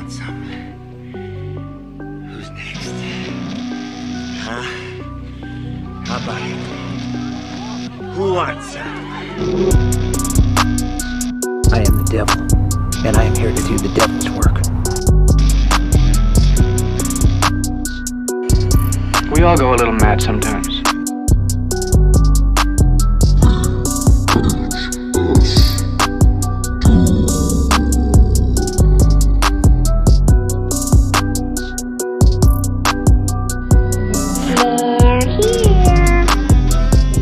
want some? Who's next? Huh? How about it? Who wants some? I am the devil, and I am here to do the devil's work. We all go a little mad sometimes.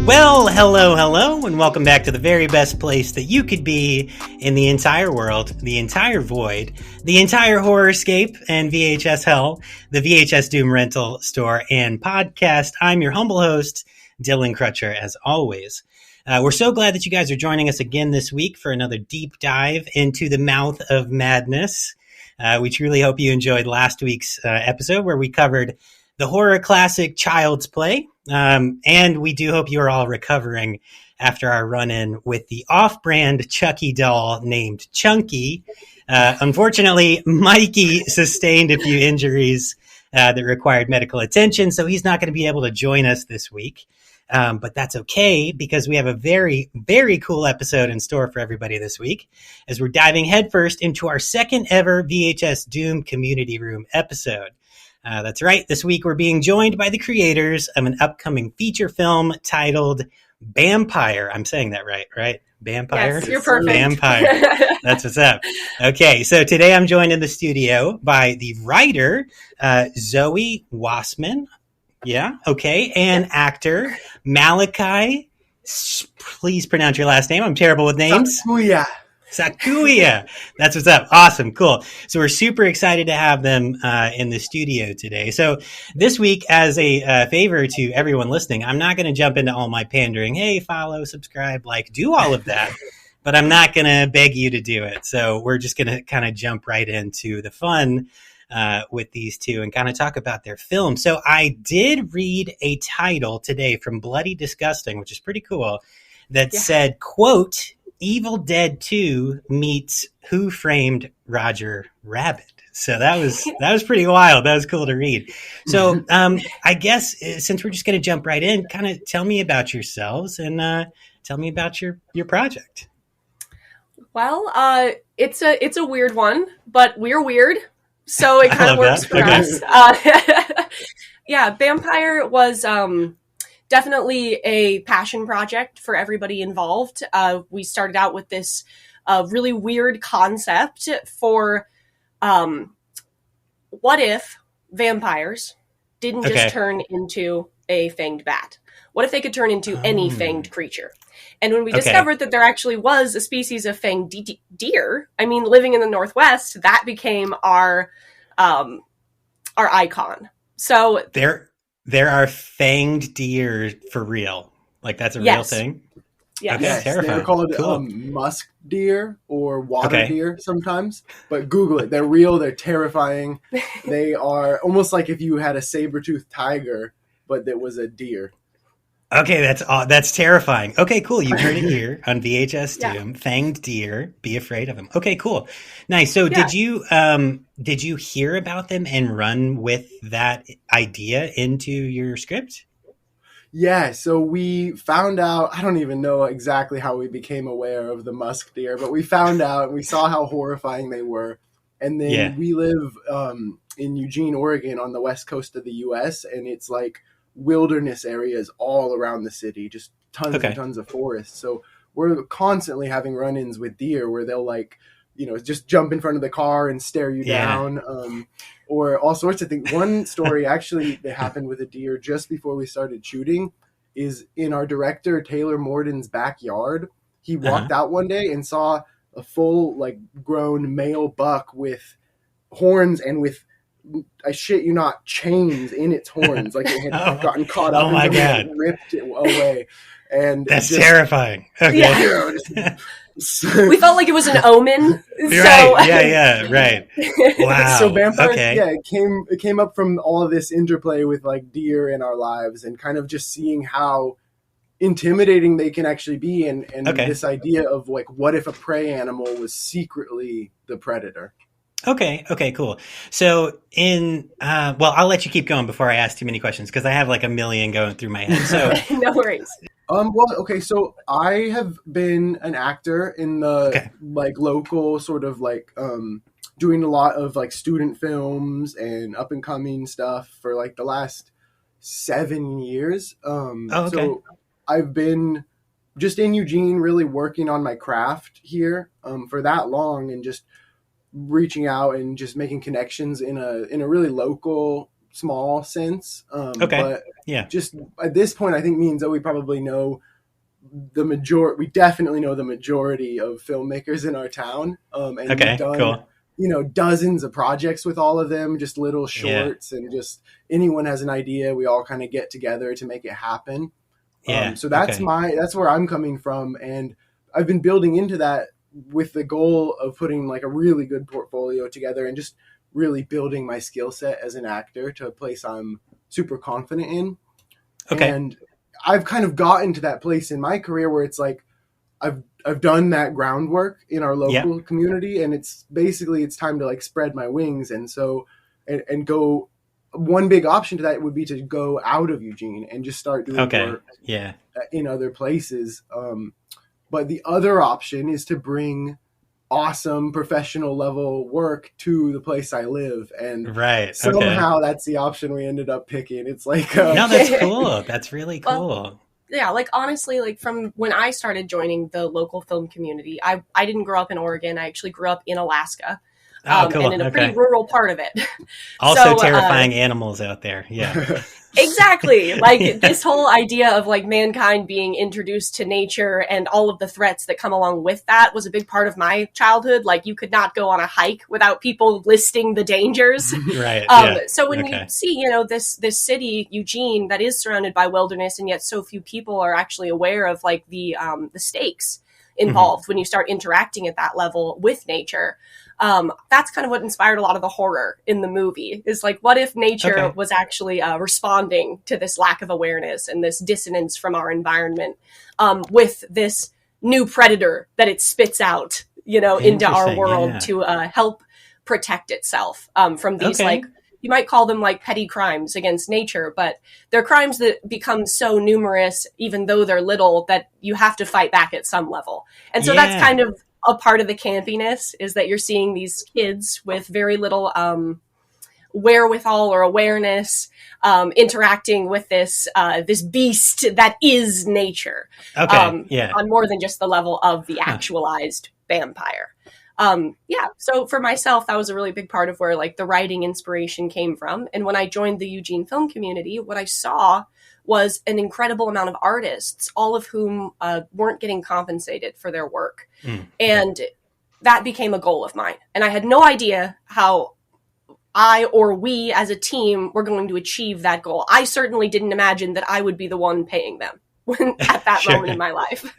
Well, hello, and welcome back to the very best place that you could be in the entire world, the entire void, the entire horrorscape and VHS hell, the VHS Doom rental store and podcast. I'm your humble host, Dylan Crutcher, as always. We're so glad that you guys are joining us again this week for another deep dive into the mouth of madness. We truly hope you enjoyed last week's episode where we covered the horror classic Child's Play. And we do hope you are all recovering after our run-in with the off-brand Chucky doll named Chunky. Unfortunately, Mikey sustained a few injuries that required medical attention, so he's not going to be able to join us this week. But that's okay, because we have a very, very cool episode in store for everybody this week, as we're diving headfirst into our second ever VHS Doom Community Room episode. That's right. This week we're being joined by the creators of an upcoming feature film titled Bampire. I'm saying that right? Bampire? Yes, you're perfect. Bampire. That's what's up. Okay, so today I'm joined in the studio by the writer, Zoe Kaufman. Yeah, okay. And actor, Malachi. Please pronounce your last name. I'm terrible with names. Sakuya. That's what's up. Awesome. Cool. So we're super excited to have them in the studio today. So this week, as a favor to everyone listening, I'm not going to jump into all my pandering. Hey, follow, subscribe, like, do all of that. But I'm not going to beg you to do it. So we're just going to kind of jump right into the fun with these two and kind of talk about their film. So I did read a title today from Bloody Disgusting, which is pretty cool, that said, quote, Evil Dead 2 meets Who Framed Roger Rabbit. So that was pretty wild. That was cool to read. So I guess since we're just going to jump right in, kind of tell me about yourselves and tell me about your project. Well, it's a weird one, but we're weird, so it kind of works for us. Yeah, Bampire was definitely a passion project for everybody involved. We started out with this really weird concept for what if vampires didn't just turn into a fanged bat? What if they could turn into any fanged creature? And when we discovered that there actually was a species of fanged deer, I mean, living in the Northwest, that became our icon. So There are fanged deer for real. Like, that's a real thing? Yes. Okay, yes, terrifying. they're called musk deer or water deer sometimes. But Google it. They're real. They're terrifying. They are almost like if you had a saber-toothed tiger, but that was a deer. Okay, that's terrifying. Okay, cool. You heard it here on VHS Doom. Fanged deer, be afraid of them. Okay, cool. Nice. So did you hear about them and run with that idea into your script? Yeah, so we found out, I don't even know exactly how we became aware of the musk deer, but we found out and we saw how horrifying they were. And then we live in Eugene, Oregon on the west coast of the U.S., and it's like wilderness areas all around the city, just tons and tons of forests. So we're constantly having run-ins with deer where they'll just jump in front of the car and stare you down, or all sorts of things. One story actually that happened with a deer just before we started shooting is in our director Taylor Morden's backyard. He walked out one day and saw a full grown male buck with horns and with, I shit you not, chains in its horns. Like it had gotten caught up and ripped it away. And that's terrifying. Okay. Yeah. We felt like it was an omen. Right. Yeah. Right. Wow. So Bampire, it came up from all of this interplay with deer in our lives and kind of just seeing how intimidating they can actually be, and this idea of what if a prey animal was secretly the predator. Okay, cool. So well, I'll let you keep going before I ask too many questions because I have like a million going through my head. So No worries. Well, okay, so I have been an actor in the like local sort of like doing a lot of like student films and up and coming stuff for like the last 7 years. So I've been just in Eugene really working on my craft here for that long, and just reaching out and just making connections in a really local, small sense. But just at this point, I think me and Zoe probably know we definitely know the majority of filmmakers in our town. And we've done, dozens of projects with all of them, just little shorts, and just anyone has an idea, we all kind of get together to make it happen. So that's where I'm coming from. And I've been building into that with the goal of putting like a really good portfolio together and just really building my skill set as an actor to a place I'm super confident in. And I've kind of gotten to that place in my career where it's like I've done that groundwork in our local community, and it's time to like spread my wings. And so and go, one big option to that would be to go out of Eugene and just start doing work in other places. But the other option is to bring awesome professional level work to the place I live. And somehow that's the option we ended up picking. It's like, no, that's cool. That's really cool. Well, yeah. Like, honestly, like from when I started joining the local film community, I didn't grow up in Oregon. I actually grew up in Alaska. And in a pretty rural part of it. Also terrifying animals out there. Yeah. Exactly. Like this whole idea of like mankind being introduced to nature and all of the threats that come along with that was a big part of my childhood. Like you could not go on a hike without people listing the dangers. So when you see, this city, Eugene, that is surrounded by wilderness, and yet so few people are actually aware of like the stakes involved when you start interacting at that level with nature. That's kind of what inspired a lot of the horror in the movie, is like, what if nature was actually responding to this lack of awareness and this dissonance from our environment with this new predator that it spits out, into our world to help protect itself from these like, you might call them like petty crimes against nature, but they're crimes that become so numerous, even though they're little, that you have to fight back at some level. And so that's kind of a part of the campiness, is that you're seeing these kids with very little wherewithal or awareness interacting with this beast that is nature on more than just the level of the actualized vampire. So for myself, that was a really big part of where like the writing inspiration came from. And when I joined the Eugene film community, what I saw was an incredible amount of artists, all of whom weren't getting compensated for their work. And that became a goal of mine. And I had no idea how I or we as a team were going to achieve that goal. I certainly didn't imagine that I would be the one paying them at that moment in my life.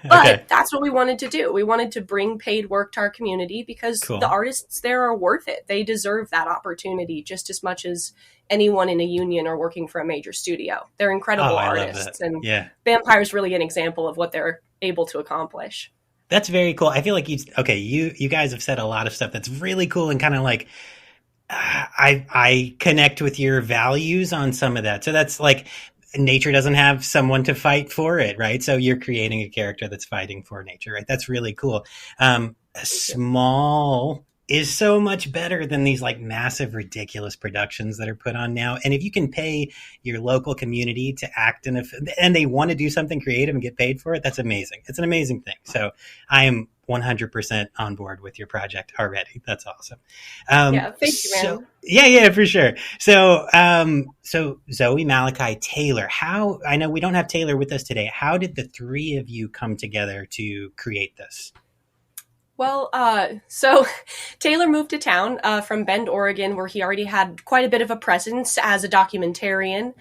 But that's what we wanted to do. We wanted to bring paid work to our community because the artists there are worth it. They deserve that opportunity just as much as anyone in a union or working for a major studio. They're incredible artists. And Bampire is really an example of what they're able to accomplish. That's very cool. I feel like you guys have said a lot of stuff that's really cool, and kind of like I connect with your values on some of that. So that's like, nature doesn't have someone to fight for it, right? So you're creating a character that's fighting for nature, right? That's really cool. Small is so much better than these like massive, ridiculous productions that are put on now. And if you can pay your local community to act in and they want to do something creative and get paid for it, that's amazing. It's an amazing thing. So I am 100% on board with your project already. That's awesome. Thank you, man. Yeah, for sure. So Zoe, Malachi, Taylor, I know we don't have Taylor with us today. How did the three of you come together to create this? Well, so Taylor moved to town from Bend, Oregon, where he already had quite a bit of a presence as a documentarian.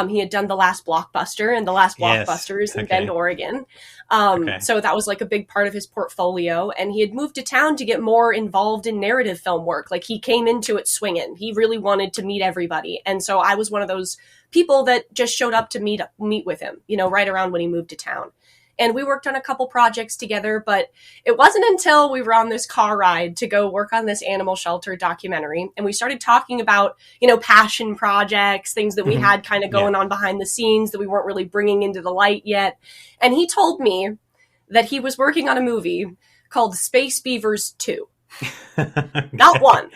He had done The Last Blockbuster, and The Last Blockbuster is in Bend, Oregon. So that was like a big part of his portfolio. And he had moved to town to get more involved in narrative film work. Like he came into it swinging. He really wanted to meet everybody. And so I was one of those people that just showed up to meet with him, right around when he moved to town. and we worked on a couple projects together, but it wasn't until we were on this car ride to go work on this animal shelter documentary, and we started talking about, passion projects, things that we had kind of going on behind the scenes that we weren't really bringing into the light yet. And he told me that he was working on a movie called Space Beavers 2. Not one.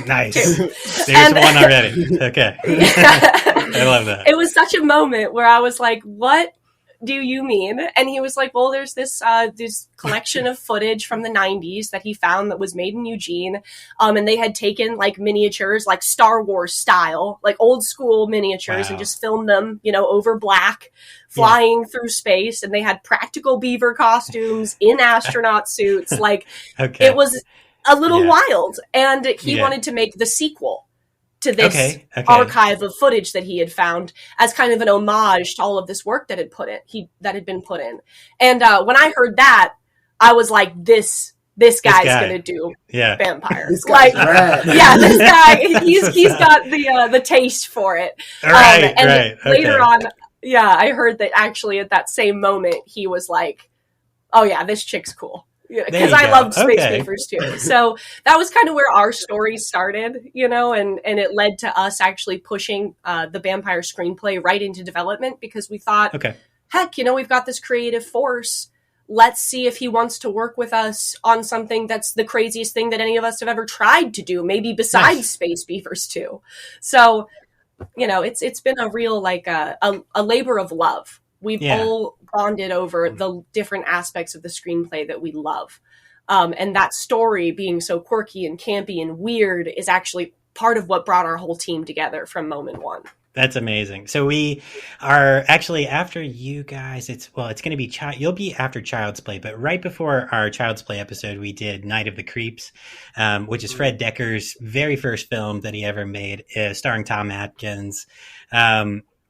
Nice. There's one already. Okay. I love that. It was such a moment where I was like, what do you mean? And he was like, well, there's this collection of footage from the 90s that he found that was made in Eugene. And they had taken like miniatures, like Star Wars style, like old school miniatures, and just filmed them, over black, flying through space. And they had practical beaver costumes in astronaut suits. Like it was a little wild. And he wanted to make the sequel to this archive of footage that he had found as kind of an homage to all of this work that had been put in. And when I heard that, I was like, this guy's gonna do Bampire. This guy's rad. This guy, he's got the taste for it. Later on, I heard that actually at that same moment he was like, oh yeah, this chick's cool. Because I loved Space Beavers too. So that was kind of where our story started, and it led to us actually pushing the Bampire screenplay right into development, because we thought, heck, we've got this creative force. Let's see if he wants to work with us on something that's the craziest thing that any of us have ever tried to do, maybe besides Space Beavers 2. So, it's been a real, like, a labor of love. We've all bonded over the different aspects of the screenplay that we love. And that story being so quirky and campy and weird is actually part of what brought our whole team together from moment one. That's amazing. So we are actually after you guys. It's going to be you'll be after Child's Play, but right before our Child's Play episode, we did Night of the Creeps, which is Fred Decker's very first film that he ever made, starring Tom Atkins.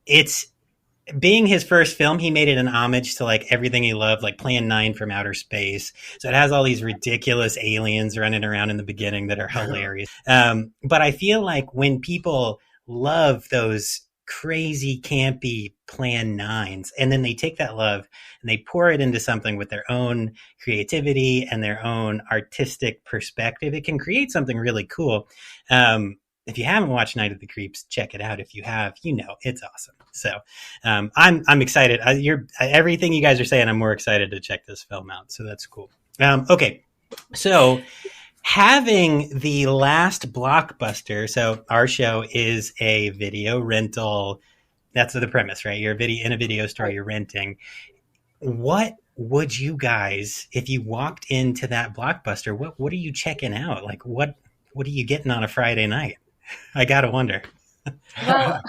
It's being his first film, he made it an homage to like everything he loved, like Plan 9 from outer space. So it has all these ridiculous aliens running around in the beginning that are hilarious. But I feel like when people love those crazy, campy Plan 9s, and then they take that love and they pour it into something with their own creativity and their own artistic perspective, it can create something really cool. If you haven't watched Night of the Creeps, check it out. If you have, it's awesome. So I'm excited. Everything you guys are saying, I'm more excited to check this film out. So that's cool. Okay, so having the last blockbuster. So our show is a video rental. That's the premise, right? You're in a video store, you're renting. What would you guys, if you walked into that blockbuster, what are you checking out? Like what are you getting on a Friday night? I gotta wonder. Well,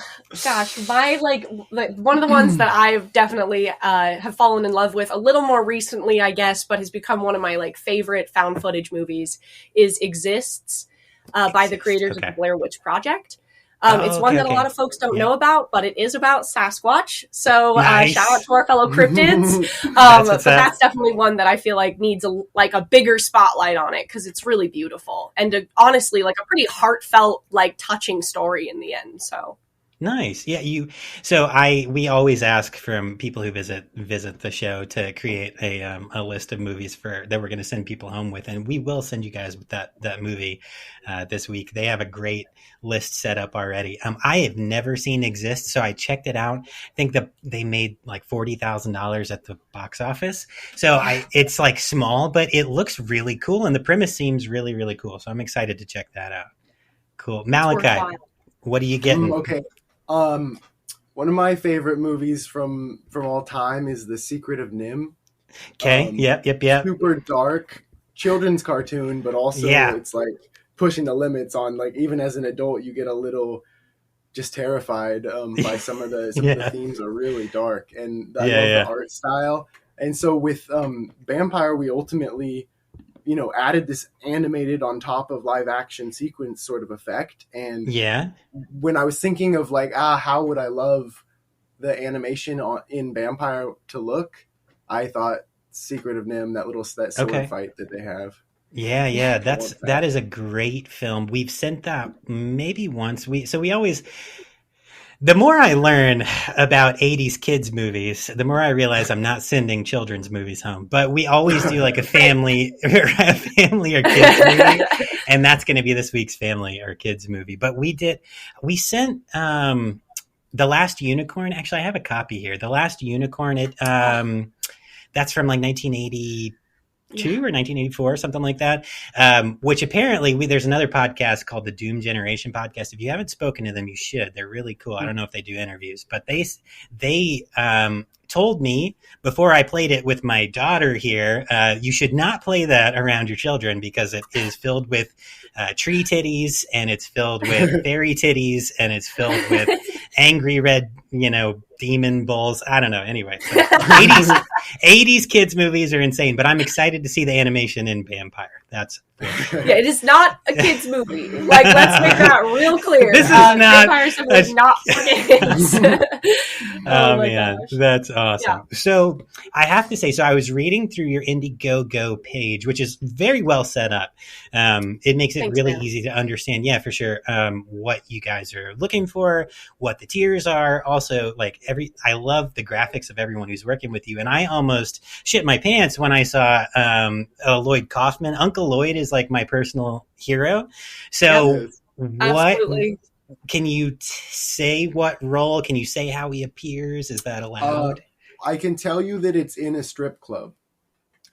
gosh, my one of the ones that I've definitely have fallen in love with a little more recently, I guess, but has become one of my favorite found footage movies is Exists by the creators of the Blair Witch Project. It's one that a lot of folks don't know about, but it is about Sasquatch. So shout out to our fellow cryptids. But that's definitely one that I feel like needs a bigger spotlight on it, because it's really beautiful and honestly a pretty heartfelt, touching story in the end. So nice. Yeah, we always ask from people who visit the show to create a list of movies that we're going to send people home with, and we will send you guys with that movie this week. They have a great list set up already. I have never seen Exist, so I checked it out. I think that they made $40,000 at the box office. So it's small, but it looks really cool, and the premise seems really, really cool. So I'm excited to check that out. Cool. Malachi, what are you getting? Okay. One of my favorite movies from all time is The Secret of Nim. Okay. Yep. Super dark children's cartoon, but also it's pushing the limits on even as an adult, you get a little just terrified by some of the themes are really dark, and I love the art style. And so with Bampire, we ultimately added this animated on top of live action sequence sort of effect. And when I was thinking of how would I love the animation in Bampire to look, I thought Secret of Nim, that sword fight that they have. Yeah. That is a great film. We've sent that maybe once. We always, The more I learn about 80s kids movies, the more I realize I'm not sending children's movies home. But we always do like a family or kids movie, and that's going to be this week's family or kids movie. But we sent The Last Unicorn. Actually, I have a copy here. The Last Unicorn. That's from like 1982 or 1984, something like that. Which apparently there's another podcast called the Doom Generation podcast. If you haven't spoken to them, you should. They're really cool. I don't know if they do interviews, but they told me before I played it with my daughter here, you should not play that around your children because it is filled with tree titties, and it's filled with fairy titties, and it's filled with angry red, demon bulls. I don't know. Anyway, so 80s kids movies are insane, but I'm excited to see the animation in Bampire. That's yeah, it is not a kids movie. Like, let's make that real clear. This is not Bampire is not for kids. Oh man, gosh. That's awesome. Yeah. So I have to say, I was reading through your Indiegogo page, which is very well set up. It makes it really easy to understand. Yeah, for sure. What you guys are looking for, what the tiers are. Also, like I love the graphics of everyone who's working with you. And I almost shit my pants when I saw Lloyd Kaufman. Uncle Lloyd is like my personal hero. So Absolutely. Can you say what role? Can you say how he appears? Is that allowed? I can tell you that it's in a strip club.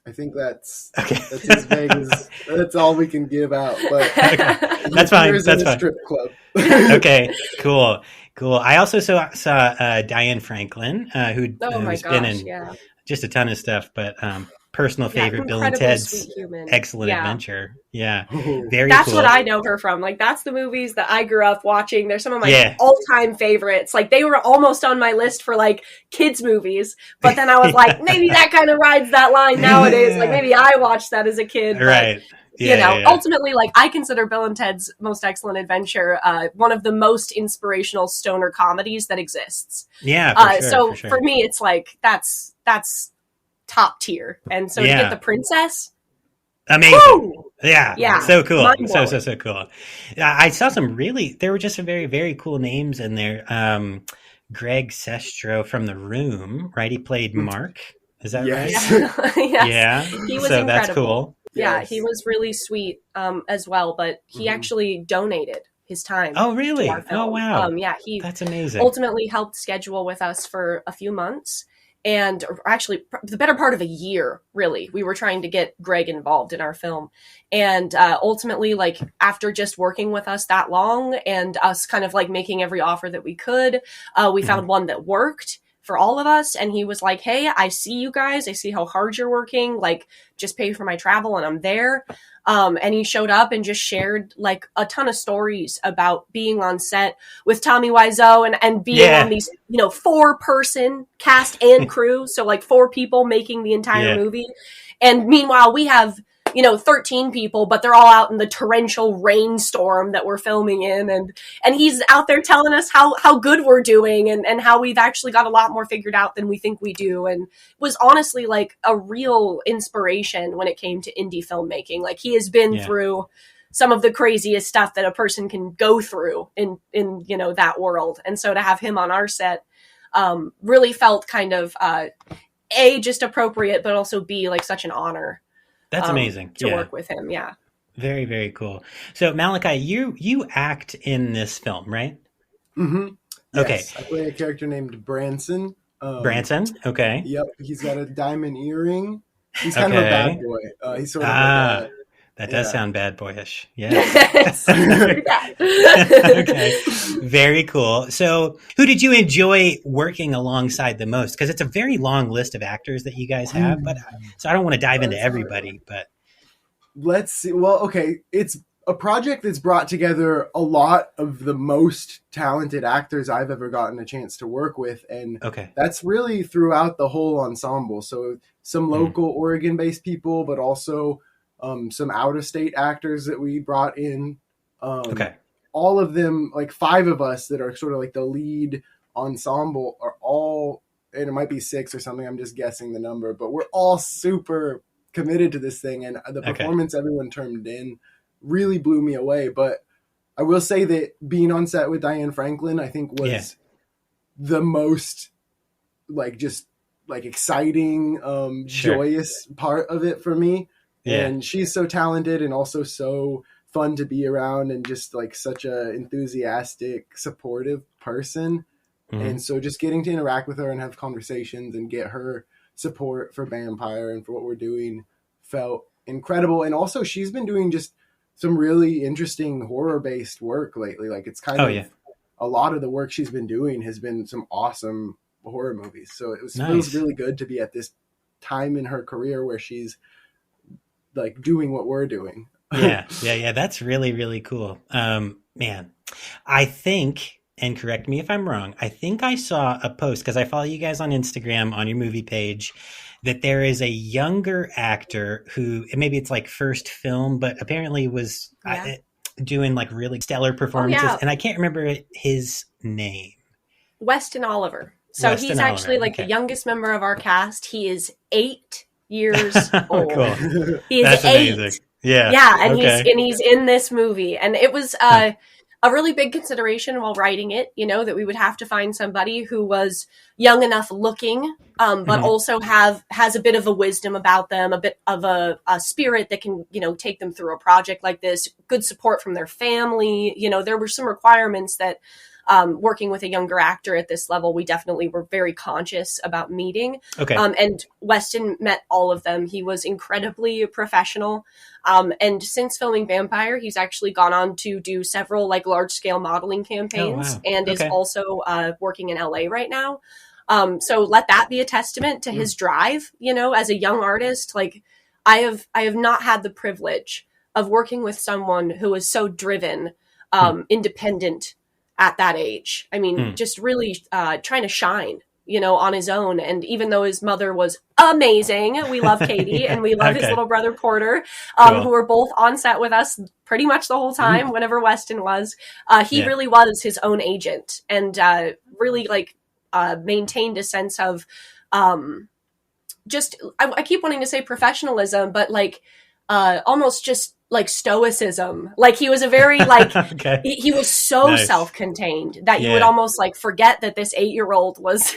I think that's as vague as that's all we can give out. But that's fine. That's in fine. A strip club. Okay, cool. I also saw Diane Franklin, who's been in just a ton of stuff, but personal favorite, Bill and Ted's Excellent Adventure. Yeah, very That's cool. what I know her from. Like, that's the movies that I grew up watching. They're some of my all-time favorites. Like, they were almost on my list for, like, kids movies. But then I was like, maybe that kind of rides that line nowadays. Like, maybe I watched that as a kid. But, right. Ultimately, like, I consider Bill and Ted's Most Excellent Adventure one of the most inspirational stoner comedies that exists. Yeah, for sure. For me, it's like, that's top tier. And so to get the princess, amazing. Woo! Yeah, so cool. So cool. I saw there were just some very, very cool names in there. Greg Sestero from The Room, right? He played Mark. Is that right? Yes. Yeah. He was incredible. That's cool. Yeah, he was really sweet as well, but he actually donated his time. Oh, really? To our film. Oh, wow. That's amazing. Ultimately helped schedule with us for a few months. And actually, the better part of a year, really, we were trying to get Greg involved in our film. And ultimately, like, after just working with us that long and us kind of like making every offer that we could, we found one that worked for all of us. And he was like, hey, I see you guys. I see how hard you're working. Like, just pay for my travel and I'm there. And he showed up and just shared like a ton of stories about being on set with Tommy Wiseau and being on these, 4-person cast and crew. So like 4 people making the entire movie. And meanwhile, we have, 13 people, but they're all out in the torrential rainstorm that we're filming in. And he's out there telling us how good we're doing and how we've actually got a lot more figured out than we think we do. And was honestly like a real inspiration when it came to indie filmmaking. Like, he has been through some of the craziest stuff that a person can go through in that world. And so to have him on our set really felt kind of A, just appropriate, but also B, like such an honor. That's amazing to work with him. Yeah. Very, very cool. So Malachi, you act in this film, right? Mm-hmm. Okay. Yes, I play a character named Branson. Branson. Okay. Yep. He's got a diamond earring. He's kind of a bad boy. He's sort of like that does sound bad boyish. Yes. Okay. Very cool. So who did you enjoy working alongside the most? Because it's a very long list of actors that you guys have, but so I don't want to dive into everybody, but let's see. Well, okay. It's a project that's brought together a lot of the most talented actors I've ever gotten a chance to work with. And that's really throughout the whole ensemble. So some local Oregon-based people, but also some out-of-state actors that we brought in. All of them, like 5 of us that are sort of like the lead ensemble are all, and it might be 6 or something, I'm just guessing the number, but we're all super committed to this thing. And the performance everyone turned in really blew me away. But I will say that being on set with Diane Franklin, I think was the most like just like exciting, joyous part of it for me. Yeah. And she's so talented and also so fun to be around and just like such a enthusiastic, supportive person. Mm-hmm. And so just getting to interact with her and have conversations and get her support for Bampire and for what we're doing felt incredible. And also she's been doing just some really interesting horror-based work lately. Like it's kind of a lot of the work she's been doing has been some awesome horror movies. So it feels really good to be at this time in her career where she's like doing what we're doing. Yeah. That's really, really cool. Man, I think, and correct me if I'm wrong, I think I saw a post, because I follow you guys on Instagram on your movie page, that there is a younger actor who, maybe it's like first film, but apparently was doing like really stellar performances. And I can't remember his name. Weston Oliver. So he's actually like the youngest member of our cast. He is 8 years old. Cool. He is That's 8. amazing. Yeah. Yeah, and he's in this movie. And it was a really big consideration while writing it, you know, that we would have to find somebody who was young enough looking, but also has a bit of a wisdom about them, a bit of a spirit that can, you know, take them through a project like this, good support from their family. You know, there were some requirements that working with a younger actor at this level, we definitely were very conscious about meeting. Okay. And Weston met all of them. He was incredibly professional. And since filming Bampire, he's actually gone on to do several like large scale modeling campaigns and is also working in LA right now. So let that be a testament to his drive, you know, as a young artist. Like I have not had the privilege of working with someone who is so driven, independent at that age. I mean, just really trying to shine, you know, on his own. And even though his mother was amazing, we love Katie and we love his little brother Porter, who were both on set with us pretty much the whole time whenever Weston was. He really was his own agent and really like maintained a sense of just, I keep wanting to say professionalism, but like almost just like stoicism. Like he was a very like he was so self-contained that you would almost like forget that this 8-year-old was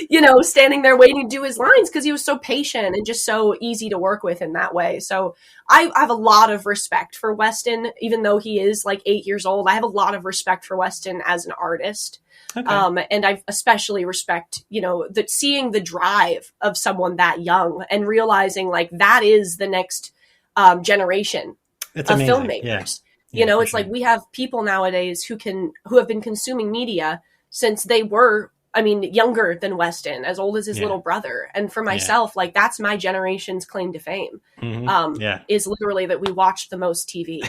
you know, standing there waiting to do his lines because he was so patient and just so easy to work with in that way. So I have a lot of respect for Weston, even though he is like 8 years old. I have a lot of respect for Weston as an artist. And I especially respect, you know, that seeing the drive of someone that young and realizing like that is the next generation of filmmakers. You know, it's like we have people nowadays who have been consuming media since they were, I mean, younger than Weston, as old as his little brother. And for myself, like that's my generation's claim to fame, is literally that we watched the most TV.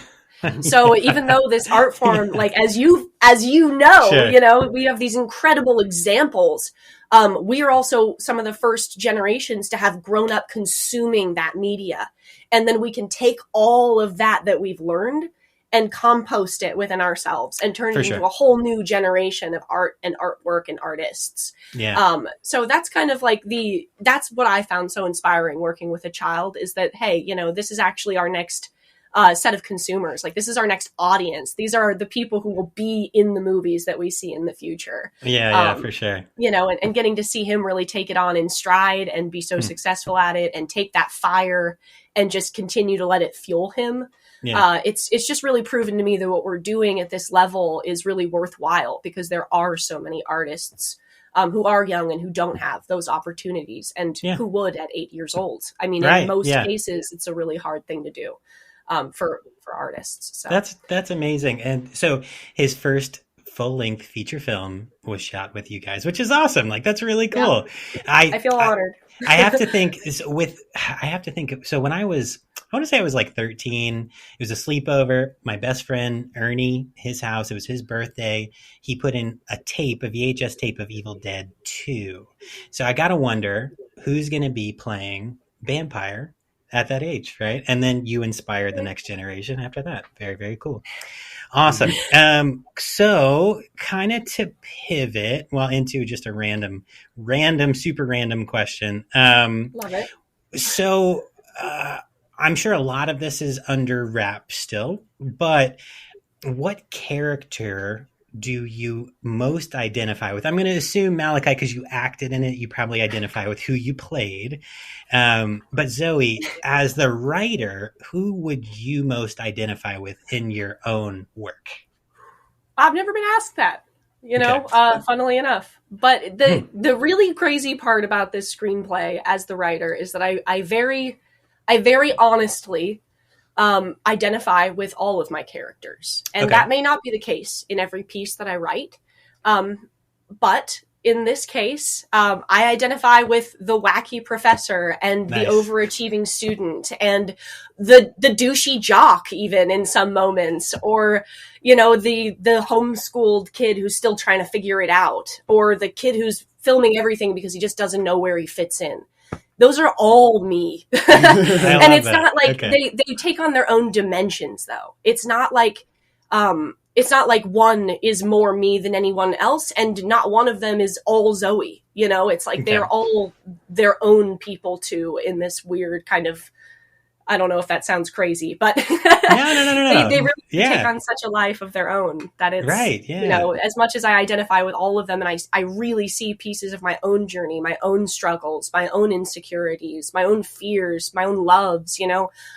So even though this art form, like as you know, you know, we have these incredible examples. We are also some of the first generations to have grown up consuming that media. And then we can take all of that we've learned and compost it within ourselves and turn it into a whole new generation of art and artwork and artists. So that's kind of like that's what I found so inspiring working with a child is that, hey, you know, this is actually our next set of consumers. Like this is our next audience. These are the people who will be in the movies that we see in the future. For sure. You know, and getting to see him really take it on in stride and be so successful at it and take that fire and just continue to let it fuel him. It's just really proven to me that what we're doing at this level is really worthwhile because there are so many artists who are young and who don't have those opportunities and who would at 8 years old. I mean, in most cases, it's a really hard thing to do. For artists. So that's amazing. And so his first full-length feature film was shot with you guys, which is awesome. Like that's really cool. I feel honored. I have to think so when I want to say I was like 13, it was a sleepover. My best friend, Ernie, his house, it was his birthday. He put in a VHS tape of Evil Dead 2. So I got to wonder who's going to be playing Bampire at that age, right? And then you inspire the next generation after that. Very, very cool. Awesome. So kind of to pivot, into just a random, super random question. Love it. So I'm sure a lot of this is under wrap still, but what character do you most identify with? I'm going to assume Malachi, because you acted in it, you probably identify with who you played. But Zoe, as the writer, who would you most identify with in your own work? I've never been asked that, funnily enough. But the really crazy part about this screenplay as the writer is that I very honestly identify with all of my characters. And that may not be the case in every piece that I write. But in this case, I identify with the wacky professor and the overachieving student and the douchey jock, even in some moments, or, the homeschooled kid who's still trying to figure it out, or the kid who's filming everything because he just doesn't know where he fits in. Those are all me. And it's not like they take on their own dimensions, though. It's not like one is more me than anyone else, and not one of them is all Zoe. It's like they're all their own people too, in this weird kind of, I don't know if that sounds crazy, but no. They really take on such a life of their own that it's, as much as I identify with all of them, and I really see pieces of my own journey, my own struggles, my own insecurities, my own fears, my own loves,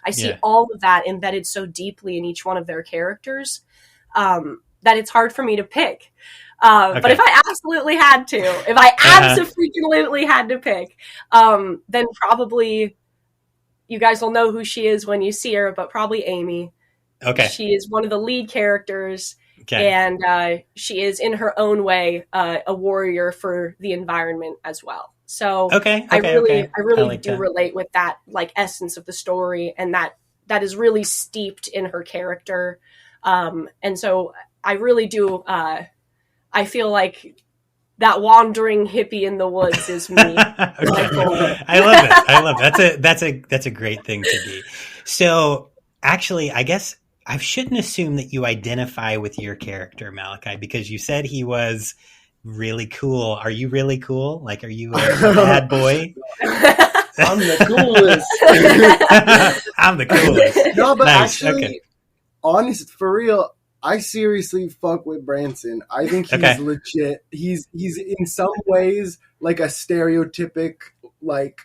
I see all of that embedded so deeply in each one of their characters, that it's hard for me to pick. But if I absolutely had to pick, then probably you guys will know who she is when you see her, but probably Amy. Okay. She is one of the lead characters, and she is, in her own way, a warrior for the environment as well. So I really do relate with that, like, essence of the story, and that is really steeped in her character. And so I really do, I feel like that wandering hippie in the woods is me. I love it. That's a great thing to be. So actually, I guess I shouldn't assume that you identify with your character, Malachi, because you said he was really cool. Are you really cool? Like, are you a bad boy? I'm the coolest. I'm the coolest. No, but actually, honest, for real, I seriously fuck with Branson. I think he's legit. He's in some ways like a stereotypic, like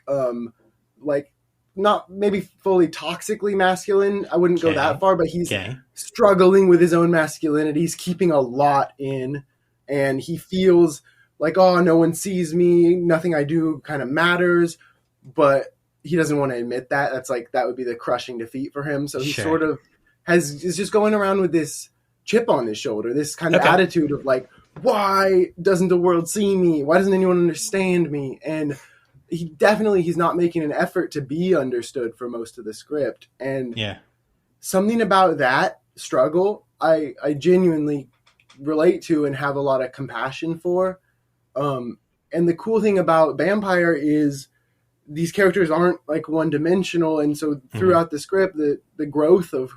not maybe fully toxically masculine. I wouldn't go that far, but he's struggling with his own masculinity. He's keeping a lot in, and he feels like, oh, no one sees me. Nothing I do kind of matters, but he doesn't want to admit that. That's like, that would be the crushing defeat for him. So he sort of is just going around with this chip on his shoulder, this kind of attitude of like, why doesn't the world see me? Why doesn't anyone understand me? And he's not making an effort to be understood for most of the script. And something about that struggle, I genuinely relate to and have a lot of compassion for. And the cool thing about Bampire is these characters aren't like one dimensional. And so throughout the script, the growth of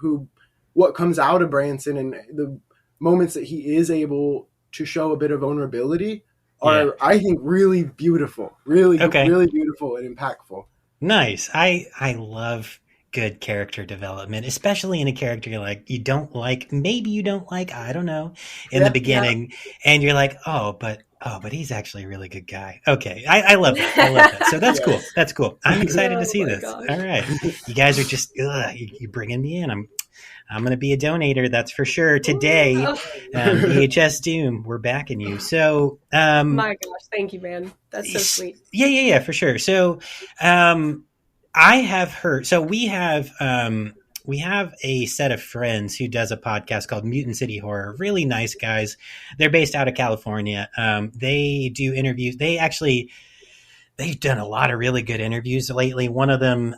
what comes out of Branson and the moments that he is able to show a bit of vulnerability are, I think, really beautiful, really beautiful and impactful. Nice. I love good character development, especially in a character you don't like, I don't know, in the beginning, and you're like, but he's actually a really good guy. Okay. I love that. So that's cool. That's cool. I'm excited to see this. Gosh. All right. You guys are just, you're bringing me in. I'm going to be a donator. That's for sure. Today, VHS Doom, we're backing you. So, my gosh, thank you, man. That's so sweet. Yeah, for sure. So, I have heard. So we have a set of friends who does a podcast called Mutant City Horror. Really nice guys. They're based out of California. They do interviews. They've done a lot of really good interviews lately. One of them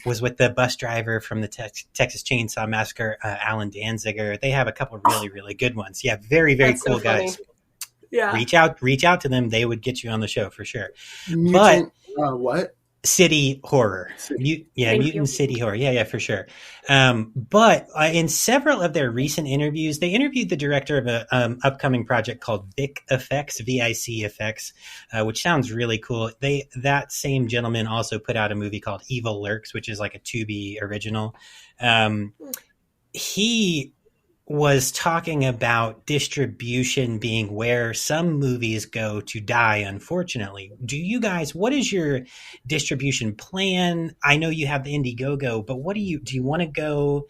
was with the bus driver from the Texas Chainsaw Massacre, Alan Danziger. They have a couple of really, really good ones. Yeah, very, very That's cool so guys. Yeah, reach out to them. They would get you on the show for sure. Mutant, what? City Horror. Mutant City Horror. Yeah, for sure. But in several of their recent interviews, they interviewed the director of an upcoming project called Vic Effects, VIC Effects, which sounds really cool. That same gentleman also put out a movie called Evil Lurks, which is like a Tubi original. He was talking about distribution being where some movies go to die, unfortunately. Do you guys, what is your distribution plan? I know you have the Indiegogo, but what do you want to go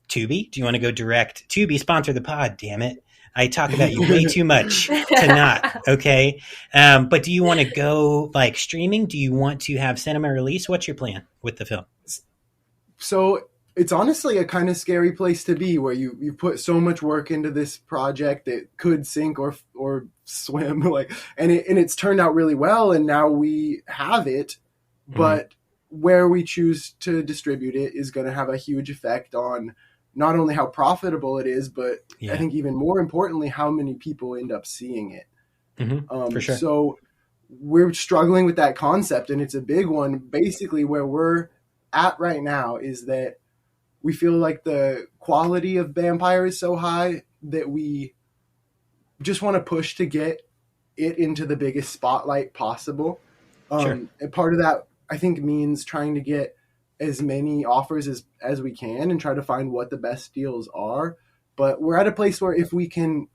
Tubi? Do you want to go direct? Tubi, sponsor the pod, damn it. I talk about you way too much to not, okay? But do you want to go like streaming? Do you want to have cinema release? What's your plan with the film? So it's honestly a kind of scary place to be, where you put so much work into this project that could sink or swim, like, and it's turned out really well, and now we have it. But where we choose to distribute it is going to have a huge effect on not only how profitable it is, but I think even more importantly, how many people end up seeing it. For sure. So we're struggling with that concept, and it's a big one. Basically, where we're at right now is that we feel like the quality of Bampire is so high that we just want to push to get it into the biggest spotlight possible. And part of that, I think, means trying to get as many offers as we can and try to find what the best deals are. But we're at a place where if we can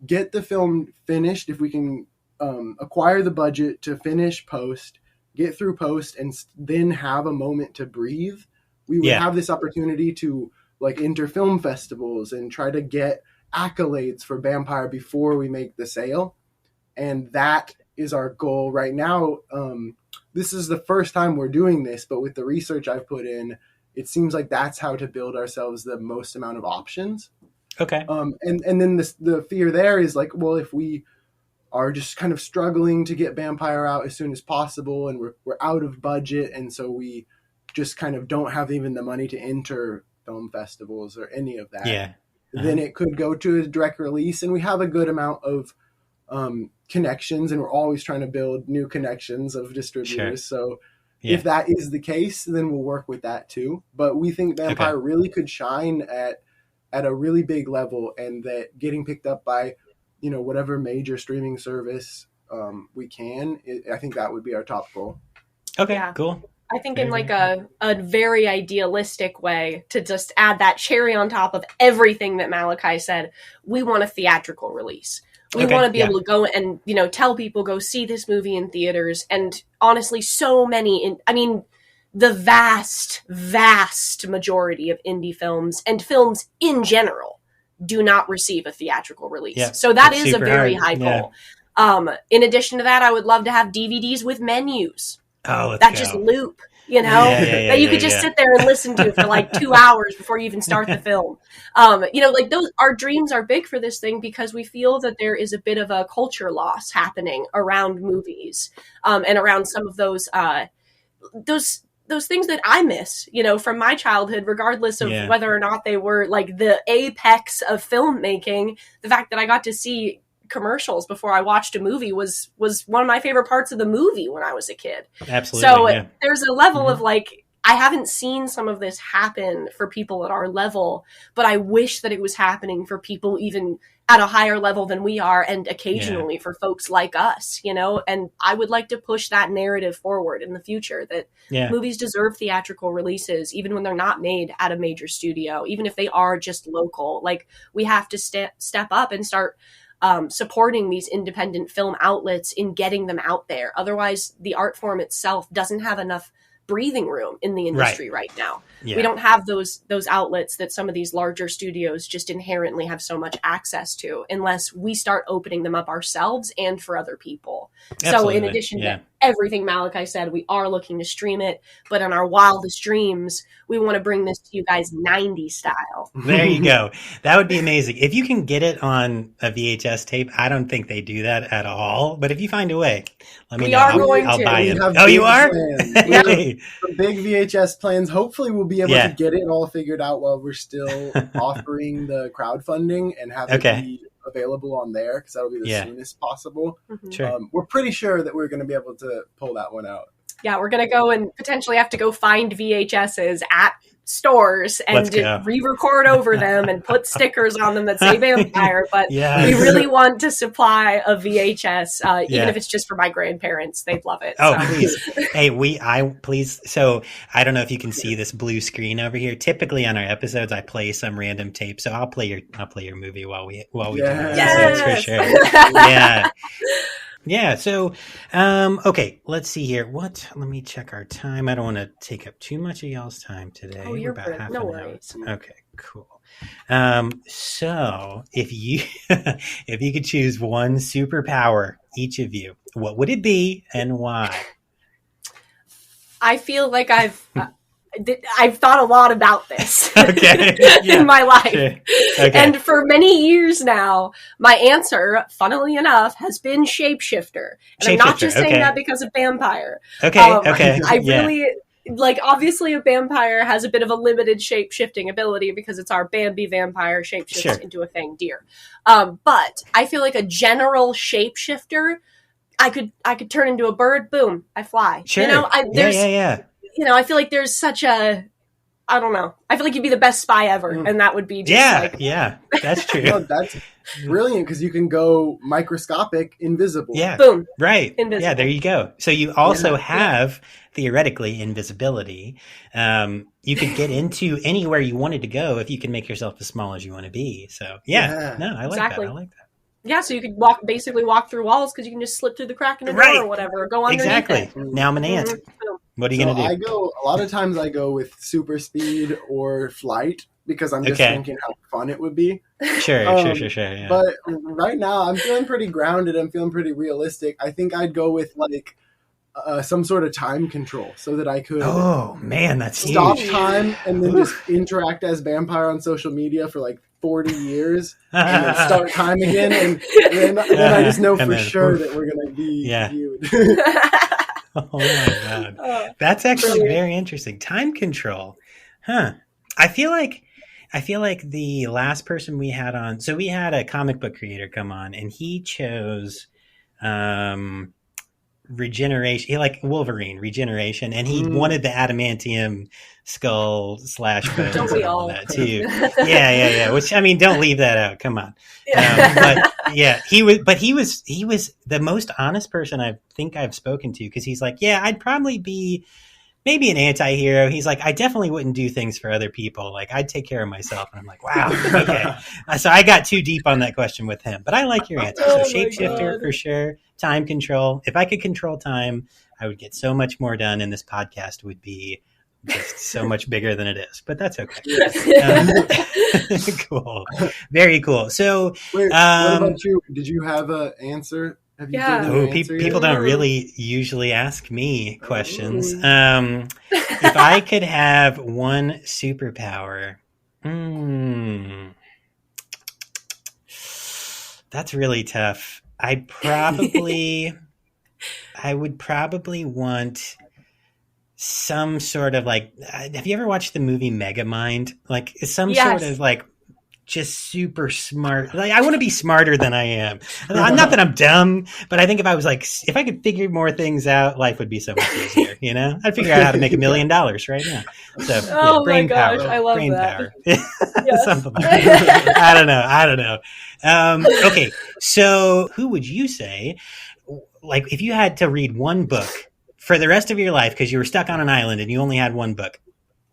get the film finished, if we can acquire the budget to finish post, get through post, and then have a moment to breathe, we would have this opportunity to like enter film festivals and try to get accolades for Bampire before we make the sale. And that is our goal right now. This is the first time we're doing this, but with the research I've put in, it seems like that's how to build ourselves the most amount of options. Okay. And then the fear there is like, well, if we are just kind of struggling to get Bampire out as soon as possible, and we're out of budget, and so we just kind of don't have even the money to enter film festivals or any of that, then it could go to a direct release. And we have a good amount of connections, and we're always trying to build new connections of distributors. So if that is the case, then we'll work with that too. But we think Bampire really could shine at a really big level, and that getting picked up by, whatever major streaming service we can, I think that would be our top goal. Okay, cool. I think in like a very idealistic way, to just add that cherry on top of everything that Malachi said, we want a theatrical release. We want to be able to go and, tell people, go see this movie in theaters. And honestly, so many, the vast, vast majority of indie films and films in general do not receive a theatrical release. Yeah, so that is a very high goal. In addition to that, I would love to have DVDs with menus. Oh, that just loop, that you could just sit there and listen to for like 2 hours before you even start the film. Like those, our dreams are big for this thing because we feel that there is a bit of a culture loss happening around movies, and around some of those things that I miss, from my childhood, regardless of whether or not they were like the apex of filmmaking. The fact that I got to see commercials before I watched a movie was one of my favorite parts of the movie when I was a kid. Absolutely. So there's a level of like, I haven't seen some of this happen for people at our level, but I wish that it was happening for people even at a higher level than we are, and occasionally for folks like us, and I would like to push that narrative forward in the future, that movies deserve theatrical releases, even when they're not made at a major studio, even if they are just local. Like, we have to step up and start supporting these independent film outlets in getting them out there. Otherwise, the art form itself doesn't have enough breathing room in the industry right now. We don't have those outlets that some of these larger studios just inherently have so much access to, unless we start opening them up ourselves and for other people. Absolutely. So in addition to everything Malachi said, we are looking to stream it, but in our wildest dreams, we want to bring this to you guys 90s style. There you go. That would be amazing. If you can get it on a VHS tape, I don't think they do that at all, but if you find a way, let me know. I'll buy it. Oh, you are? The big VHS plans. Hopefully we'll be able to get it all figured out while we're still offering the crowdfunding and have it be available on there, because that'll be the soonest possible. Sure. We're pretty sure that we're going to be able to pull that one out. Yeah, we're going to go and potentially have to go find VHSs at stores and re-record over them and put stickers on them that say Bampire. But we really want to supply a VHS, even if it's just for my grandparents. They'd love it. Oh, please. Hey, please. So I don't know if you can see this blue screen over here. Typically on our episodes, I play some random tape. So I'll play your movie while we do episodes for sure. Yeah. So, okay, let's see here. Let me check our time. I don't want to take up too much of y'all's time today. Oh, you're about half an hour. Okay, cool. So if you could choose one superpower, each of you, what would it be and why? I feel like I've thought a lot about this in my life. Sure. Okay. And for many years now, my answer, funnily enough, has been shapeshifter. And I'm not just saying that because of Bampire. I really, obviously a Bampire has a bit of a limited shape-shifting ability because it's our Bambi vampire shapeshifts into a fanged deer. But I feel like a general shapeshifter, I could turn into a bird, boom, I fly. Sure. I feel like there's such a, I don't know. I feel like you'd be the best spy ever, and that would be just that's true. No, that's brilliant because you can go microscopic, invisible. Yeah, boom, right. Invisible. Yeah, there you go. So you also have theoretically invisibility. You could get into anywhere you wanted to go if you can make yourself as small as you want to be. So I like that. I like that. Yeah, so you could basically walk through walls because you can just slip through the crack in the door or whatever, or go underneath it. Now I'm an ant. What are you going to do? A lot of times I go with super speed or flight because I'm just thinking how fun it would be. Sure. Yeah. But right now I'm feeling pretty grounded. I'm feeling pretty realistic. I think I'd go with some sort of time control so that I could that's stop huge. time and then just interact as Bampire on social media for 40 years and then start time again and then I just know for sure that we're going to be viewed. Oh my God. That's actually very interesting. Time control. Huh. I feel like the last person we had on, so we had a comic book creator come on and he chose regeneration, Wolverine regeneration, and he wanted the adamantium skull / bones and all that too. Yeah. Which, I mean, don't leave that out. Come on. He was the most honest person I think I've spoken to because he's like, I'd probably be maybe an anti-hero. He's like, I definitely wouldn't do things for other people. I'd take care of myself. And I'm like, wow, okay. So I got too deep on that question with him, but I like your answer. So shapeshifter for sure. Time control. If I could control time, I would get so much more done, and this podcast would be just so much bigger than it is. But that's okay. Cool. Very cool. So, what about you? Did you have an answer? Have you people don't really usually ask me questions. If I could have one superpower, that's really tough. I would probably want some sort of have you ever watched the movie Megamind? Sort of just super smart. I want to be smarter than I am. Not that I'm dumb, but I think if I was if I could figure more things out, life would be so much easier, I'd figure out how to make $1 million right now. So brain power. I love brain that. Power. Something like that. I don't know. Okay. So who would you say, if you had to read one book for the rest of your life, because you were stuck on an island and you only had one book,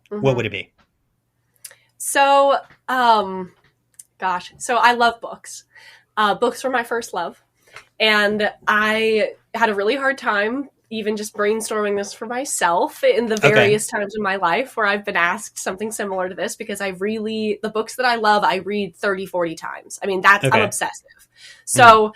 what would it be? So, so I love books. Books were my first love. And I had a really hard time even just brainstorming this for myself in the various times in my life where I've been asked something similar to this, because the books that I love, I read 30, 40 times. I mean, I'm obsessive. So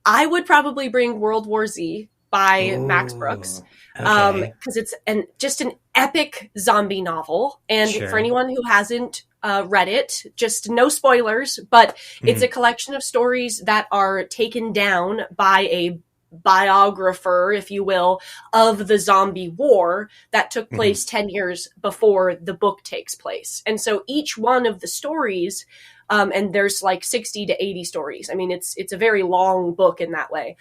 I would probably bring World War Z by Max Brooks. Because it's just an epic zombie novel. And for anyone who hasn't read it, just no spoilers, but it's a collection of stories that are taken down by a biographer, if you will, of the zombie war that took place 10 years before the book takes place. And so each one of the stories, and there's like 60 to 80 stories. I mean, it's a very long book in that way.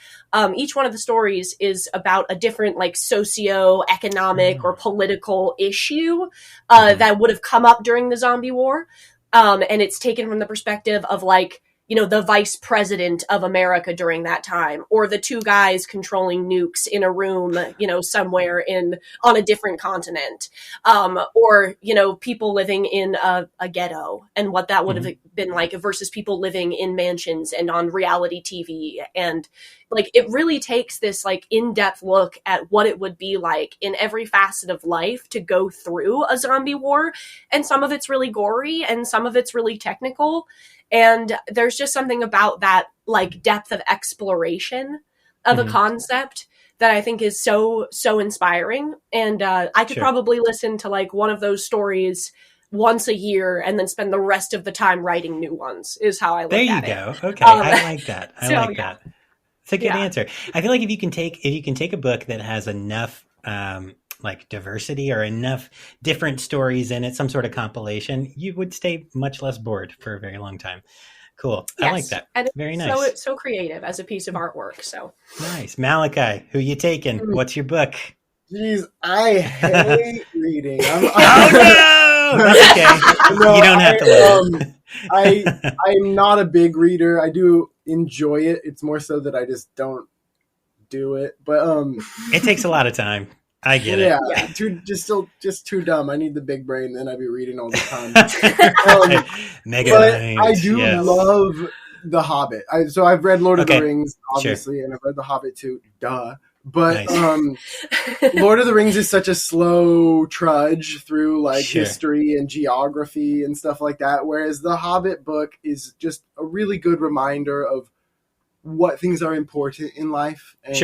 Each one of the stories is about a different like socio-economic or political issue that would have come up during the zombie war. And it's taken from the perspective of like, you know, the vice president of America during that time, or the two guys controlling nukes in a room, you know, somewhere on a different continent, or, you know, people living in a ghetto and what that would have been like versus people living in mansions and on reality TV. And like, it really takes this like in-depth look at what it would be like in every facet of life to go through a zombie war. And some of it's really gory and some of it's really technical. And there's just something about that like depth of exploration of a concept that I think is so inspiring. And I could probably listen to like one of those stories once a year and then spend the rest of the time writing new ones is how I look at it. There you go. Okay. I like that. I like that. It's a good answer. I feel like if you can take a book that has enough like diversity or enough different stories in it, some sort of compilation, you would stay much less bored for a very long time. Cool. Yes. I like that. And very nice. So it's so creative as a piece of artwork. So nice. Malachi, who you taking? What's your book? Jeez, I hate reading. Oh no! That's okay. No, you don't have to learn. I'm not a big reader. I do enjoy it. It's more so that I just don't do it. But it takes a lot of time. I get it. Yeah, just too dumb. I need the big brain, then I'd be reading all the time. Mega but brains, I do love The Hobbit. So I've read Lord of the Rings, obviously, and I've read The Hobbit too. Duh. But Lord of the Rings is such a slow trudge through like history and geography and stuff like that, whereas the Hobbit book is just a really good reminder of what things are important in life and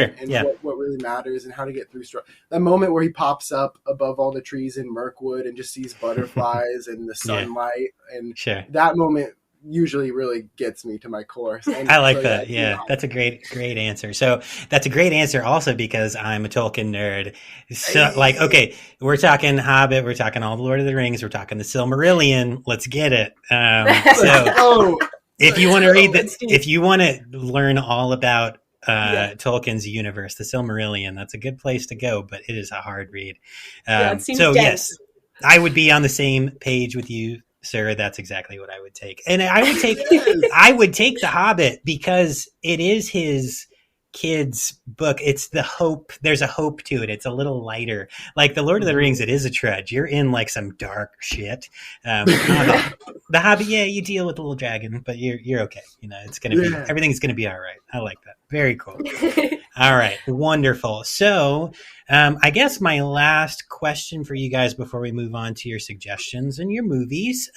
what really matters and how to get through that moment where he pops up above all the trees in Mirkwood and just sees butterflies and the sunlight and that moment usually really gets me to my core. And I like that. Yeah, that's a great answer. So that's a great answer also because I'm a Tolkien nerd. So like, okay, we're talking Hobbit, we're talking all the Lord of the Rings, we're talking the Silmarillion. Let's get it. If you want to read that, if you want to learn all about Tolkien's universe, the Silmarillion, that's a good place to go, but it is a hard read. It seems so dense. Yes, I would be on the same page with you, sir. That's exactly what I would take. And I would take The Hobbit because it is his kid's book. It's the hope. There's a hope to it. It's a little lighter. Like the Lord of the Rings, it is a trudge. You're in like some dark shit. The Hobbit, you deal with the little dragon, but you're okay. You know, it's gonna be everything's gonna be all right. I like that. Very cool. All right, wonderful. So, I guess my last question for you guys before we move on to your suggestions and your movies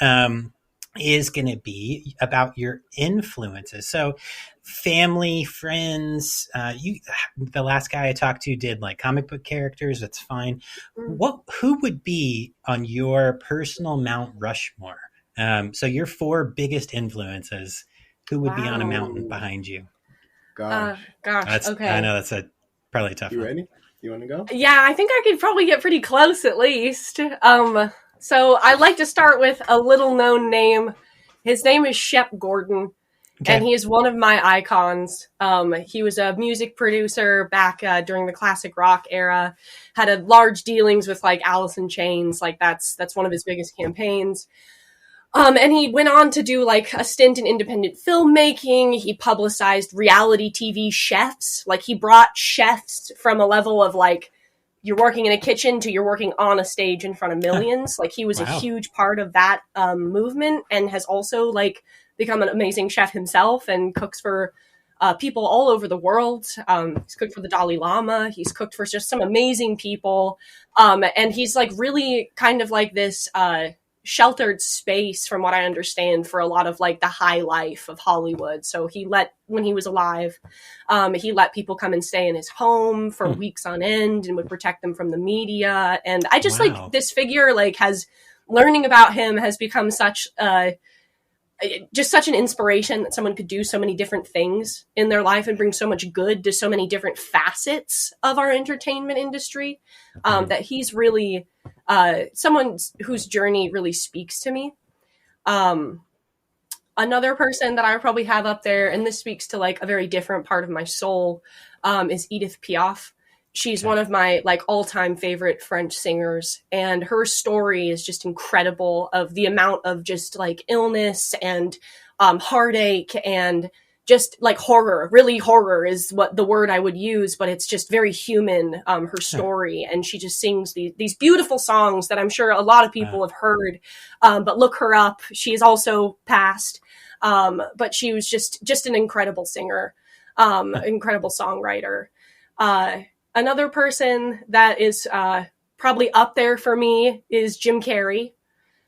is going to be about your influences. So family, friends, the last guy I talked to did like comic book characters. That's fine. Who would be on your personal Mount Rushmore? So your 4 biggest influences, who would be on a mountain behind you? Gosh. Okay. I know that's probably a tough You one. ready? You want to go? Yeah, I think I could probably get pretty close at least. So I'd like to start with a little known name. His name is Shep Gordon, and he is one of my icons. He was a music producer back during the classic rock era, had a large dealings with like Alice in Chains. Like that's one of his biggest campaigns. And he went on to do like a stint in independent filmmaking. He publicized reality TV chefs. Like he brought chefs from a level of like, you're working in a kitchen to you're working on a stage in front of millions. Like he was a huge part of that movement and has also like become an amazing chef himself and cooks for people all over the world. He's cooked for the Dalai Lama. He's cooked for just some amazing people. And he's like really kind of like this sheltered space from what I understand for a lot of like the high life of Hollywood. So when he was alive, he let people come and stay in his home for weeks on end and would protect them from the media. And I just like this figure, like learning about him has become such just such an inspiration that someone could do so many different things in their life and bring so much good to so many different facets of our entertainment industry, that he's really someone whose journey really speaks to me. Another person that I would probably have up there, and this speaks to like a very different part of my soul, is Edith Piaf. She's one of my like all-time favorite French singers, and her story is just incredible, of the amount of just like illness and heartache and just like horror. Really, horror is what the word I would use, but it's just very human, her story. And she just sings these beautiful songs that I'm sure a lot of people have heard, but look her up. She is also passed, but she was just an incredible singer, incredible songwriter. Another person that is probably up there for me is Jim Carrey.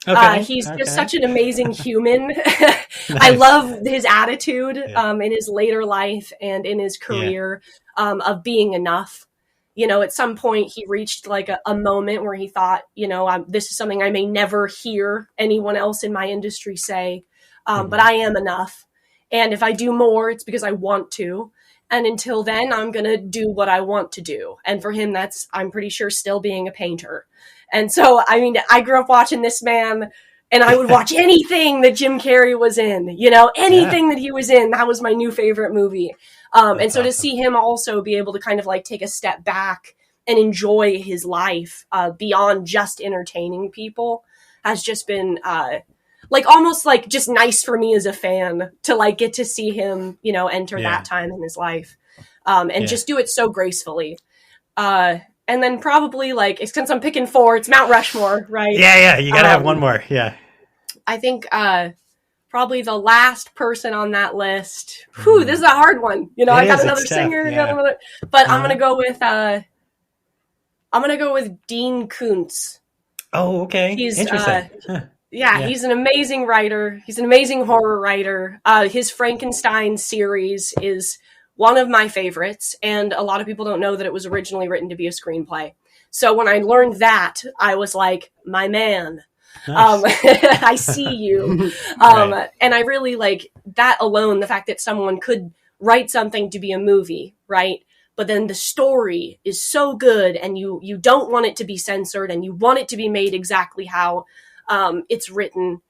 Okay. He's just such an amazing human. Nice. I love his attitude in his later life and in his career, of being enough. You know, at some point he reached like a moment where he thought, you know, this is something I may never hear anyone else in my industry say, but I am enough. And if I do more, it's because I want to. And until then, I'm going to do what I want to do. And for him, that's, I'm pretty sure, still being a painter. And so, I mean, I grew up watching this man, and I would watch anything that Jim Carrey was in, you know, anything that he was in. That was my new favorite movie. And so to see him also be able to kind of like take a step back and enjoy his life beyond just entertaining people has just been like almost like just nice for me as a fan to like get to see him, you know, enter that time in his life, and just do it so gracefully. And then probably like, since I'm picking 4, it's Mount Rushmore, right? Yeah. You gotta have one more. Yeah. I think probably the last person on that list. Whew, this is a hard one. You know, I got another singer, but I'm gonna go with Dean Koontz. Oh, okay. He's interesting. He's an amazing writer. He's an amazing horror writer. His Frankenstein series is one of my favorites, and a lot of people don't know that it was originally written to be a screenplay. So when I learned that, I was like, my man. Nice. I see you. And I really like that alone, the fact that someone could write something to be a movie, right? But then the story is so good, and you don't want it to be censored, and you want it to be made exactly how it's written,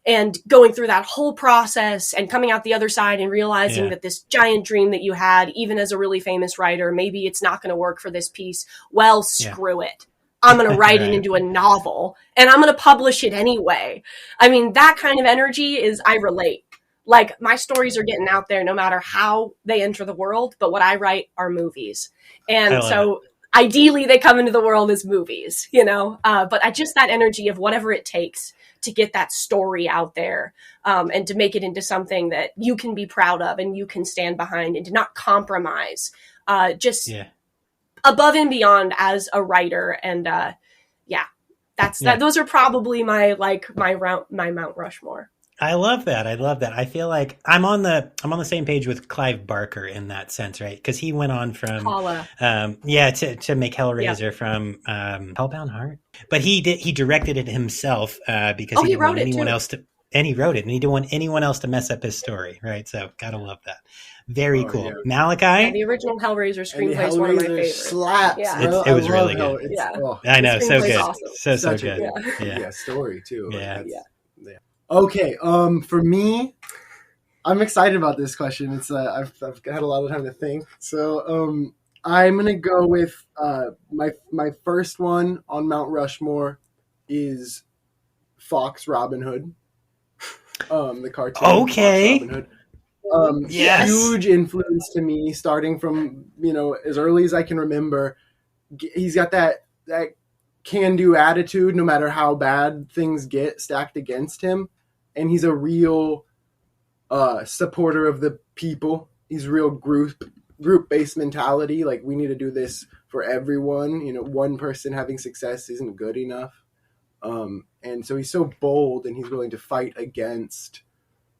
and going through that whole process and coming out the other side and realizing that this giant dream that you had, even as a really famous writer, maybe it's not going to work for this piece. Well, screw it. I'm going to write it into a novel, and I'm going to publish it anyway. I mean, that kind of energy is, I relate. Like, my stories are getting out there no matter how they enter the world, but what I write are movies. And so ideally they come into the world as movies, you know, but I just, that energy of whatever it takes to get that story out there, and to make it into something that you can be proud of and you can stand behind, and to not compromise, above and beyond as a writer. And those are probably my Mount Rushmore. I love that. I feel like I'm on the same page with Clive Barker in that sense, right? Because he went on from to make Hellraiser from Hellbound Heart, but he directed it himself because he didn't want anyone else to, and he wrote it, and he didn't want anyone else to mess up his story, right? So gotta love that. Very cool. Yeah. Malachi? Yeah, the original Hellraiser screenplay is one of my favorites. Slaps. Yeah. It was really good. I know, so good. Awesome. So good. Yeah, story too. Yeah. Okay, for me, I'm excited about this question. It's I've had a lot of time to think. So I'm gonna go with my first one on Mount Rushmore is Fox Robin Hood. The cartoon. Okay. Fox Robin Hood. Huge influence to me, starting from, you know, as early as I can remember. He's got that can-do attitude, no matter how bad things get stacked against him. And he's a real supporter of the people. He's real group-based mentality. Like, we need to do this for everyone. You know, one person having success isn't good enough. And so he's so bold, and he's willing to fight against,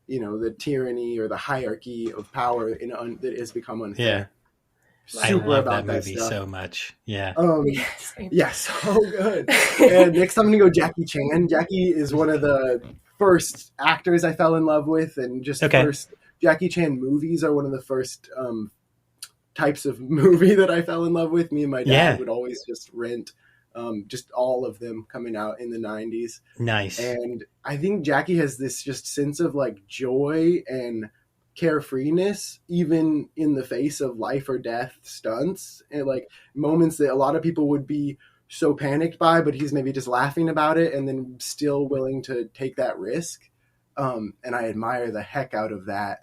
you know, the tyranny or the hierarchy of power that has become unfair. I super love about that movie stuff. so much. Yeah. Yeah, so good. And next I'm gonna go Jackie Chan. Jackie is one of the first actors I fell in love with, and just first Jackie Chan movies are one of the first types of movie that I fell in love with. Me and my dad would always just rent just all of them coming out in the 90s. Nice. And I think Jackie has this just sense of like joy and carefreeness, even in the face of life or death stunts, and like moments that a lot of people would be so panicked by, but he's maybe just laughing about it and then still willing to take that risk. And I admire the heck out of that.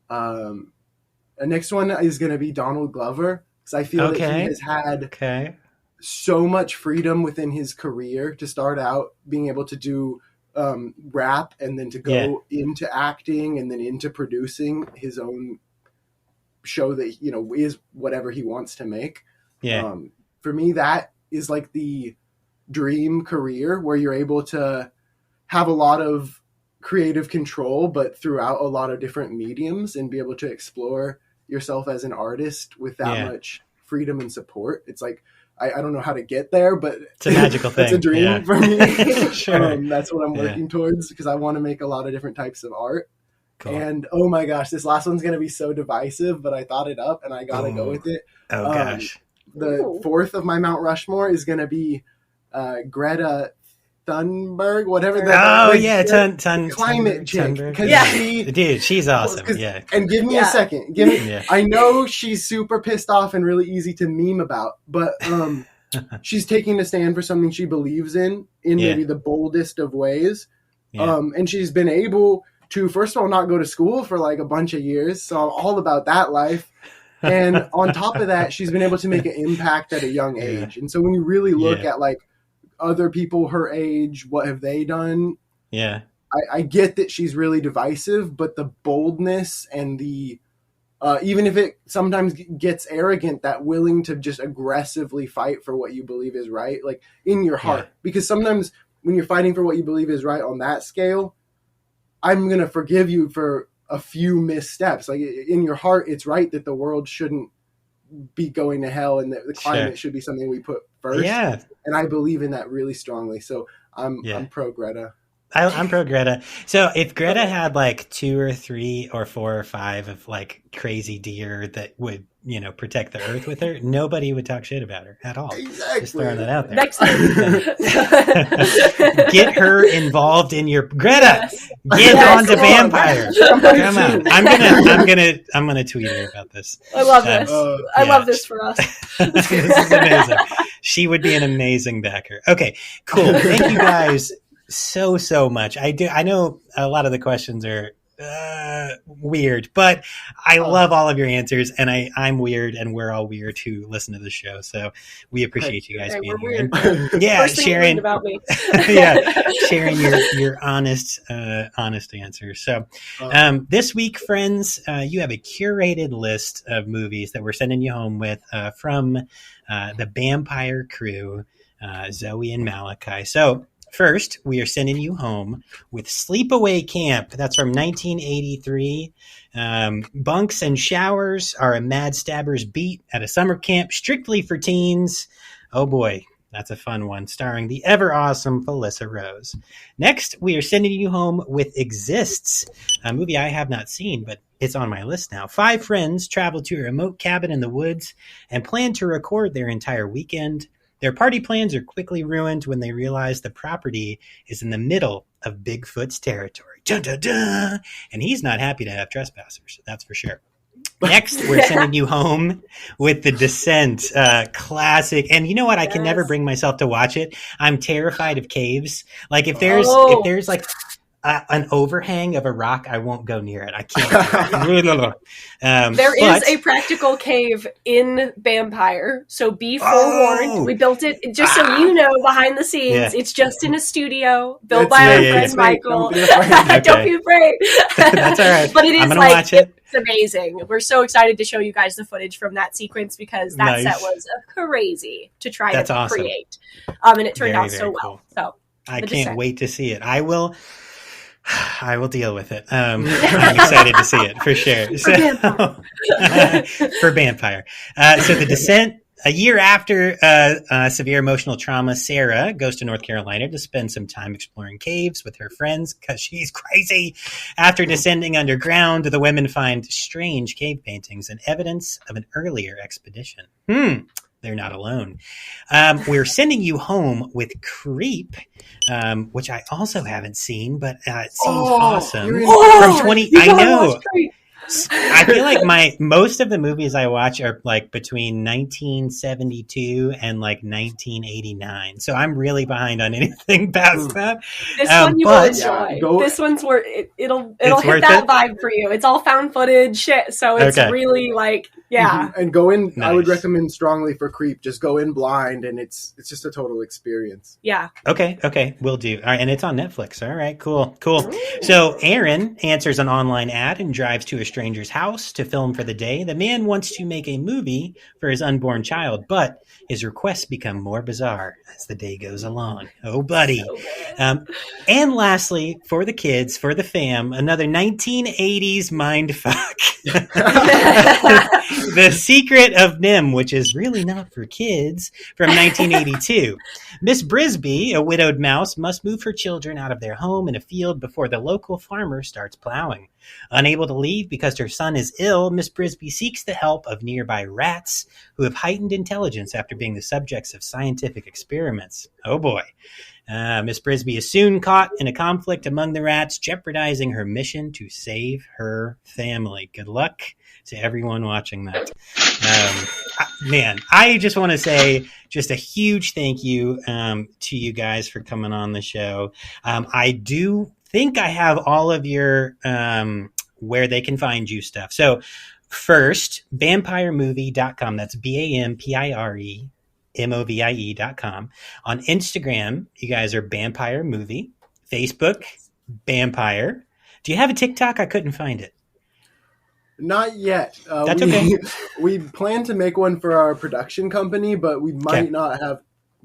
The next one is going to be Donald Glover, because I feel that he has had so much freedom within his career to start out being able to do rap, and then to go into acting, and then into producing his own show that, you know, is whatever he wants to make. For me, that is like the dream career, where you're able to have a lot of creative control, but throughout a lot of different mediums, and be able to explore yourself as an artist with that much freedom and support. It's like, I don't know how to get there, but it's a magical thing. It's a dream for me. Sure. That's what I'm working towards, because I want to make a lot of different types of art. Cool. And oh my gosh, this last one's going to be so divisive, but I thought it up and I got to go with it. Oh gosh. The fourth of my Mount Rushmore is going to be Greta Thunberg, whatever that. Climate change. Dude, she's awesome. Yeah. And give me a second. I know she's super pissed off and really easy to meme about, but she's taking a stand for something she believes in maybe the boldest of ways. And she's been able to, first of all, not go to school for like a bunch of years. So I'm all about that life. And on top of that, she's been able to make an impact at a young age. And so when you really look at like other people her age, what have they done? I get that she's really divisive, but the boldness and the even if it sometimes gets arrogant, that willing to just aggressively fight for what you believe is right, like in your heart. Because sometimes when you're fighting for what you believe is right on that scale, I'm going to forgive you for a few missteps. Like in your heart, it's right that the world shouldn't be going to hell, and that the climate should be something we put first. And I believe in that really strongly. So I'm pro Greta. I'm pro Greta. So if Greta had like 2 or 3 or 4 or 5 of like crazy deer that would, you know, protect the earth with her, nobody would talk shit about her at all. Exactly. Just throwing that out there. Next Get her involved in your Greta. Get on to Vampire. Come on. I'm gonna tweet her about this. I love this. I love this for us. This is amazing. She would be an amazing backer. Okay, cool. Thank you guys so much. I know a lot of the questions are weird, but I love all of your answers, and I'm weird, and we're all weird who listen to the show, so we appreciate you guys being here. And, sharing about me. Sharing your honest answers. So this week, friends, you have a curated list of movies that we're sending you home with from the Bampire crew, Zoe and Malachi. So first, we are sending you home with Sleepaway Camp. That's from 1983. Bunks and Showers are a Mad Stabber's beat at a summer camp strictly for teens. Oh boy, that's a fun one, starring the ever awesome Felissa Rose. Next, we are sending you home with Exists, a movie I have not seen, but it's on my list now. 5 friends travel to a remote cabin in the woods and plan to record their entire weekend. Their party plans are quickly ruined when they realize the property is in the middle of Bigfoot's territory. Dun, dun, dun. And he's not happy to have trespassers, that's for sure. Next, we're sending you home with The Descent, classic. And you know what? I can never bring myself to watch it. I'm terrified of caves. Like if there's like an overhang of a rock, I won't go near it. I can't. There is a practical cave in Bampire, so be forewarned. We built it just so you know, behind the scenes. It's just in a studio built by our friend Michael. Don't be afraid. That's all right. But it is I'm gonna watch it. It's amazing. We're so excited to show you guys the footage from that sequence, because that set was crazy to try to create. And it turned out so well. So I can't wait to see it. I will. I will deal with it. I'm excited to see it for sure. So, for Bampire. So The Descent. A year after severe emotional trauma, Sarah goes to North Carolina to spend some time exploring caves with her friends because she's crazy. After descending underground, the women find strange cave paintings and evidence of an earlier expedition. They're not alone. We're sending you home with Creep, which I also haven't seen, but it seems awesome. From 20, I know. I feel like most of the movies I watch are like between 1972 and like 1989. So I'm really behind on anything past that. This one you will enjoy. This one's where it'll hit that vibe for you. It's all found footage shit, so it's really like and go in. Nice. I would recommend strongly for Creep. Just go in blind, and it's just a total experience. Yeah. Okay, will do. All right, and it's on Netflix. All right, cool. Ooh. So Aaron answers an online ad and drives to a stranger's house to film for the day. The man wants to make a movie for his unborn child, but his requests become more bizarre as the day goes along. Oh, buddy. And lastly, for the kids, for the fam, another 1980s mindfuck. The Secret of Nim, which is really not for kids, from 1982. Miss Brisby, a widowed mouse, must move her children out of their home in a field before the local farmer starts plowing. Unable to leave because her son is ill, Miss Brisby seeks the help of nearby rats who have heightened intelligence after being the subjects of scientific experiments. Oh boy. Miss Brisby is soon caught in a conflict among the rats, jeopardizing her mission to save her family. Good luck to everyone watching that. Man, I just want to say just a huge thank you to you guys for coming on the show. I do think I have all of your where they can find you stuff. So first, bampiremovie.com. That's BAMPIREMOVIE.com. On Instagram, you guys are Bampire Movie. Facebook, Bampire. Do you have a TikTok? I couldn't find it. Not yet. That's okay. We plan to make one for our production company, but we might not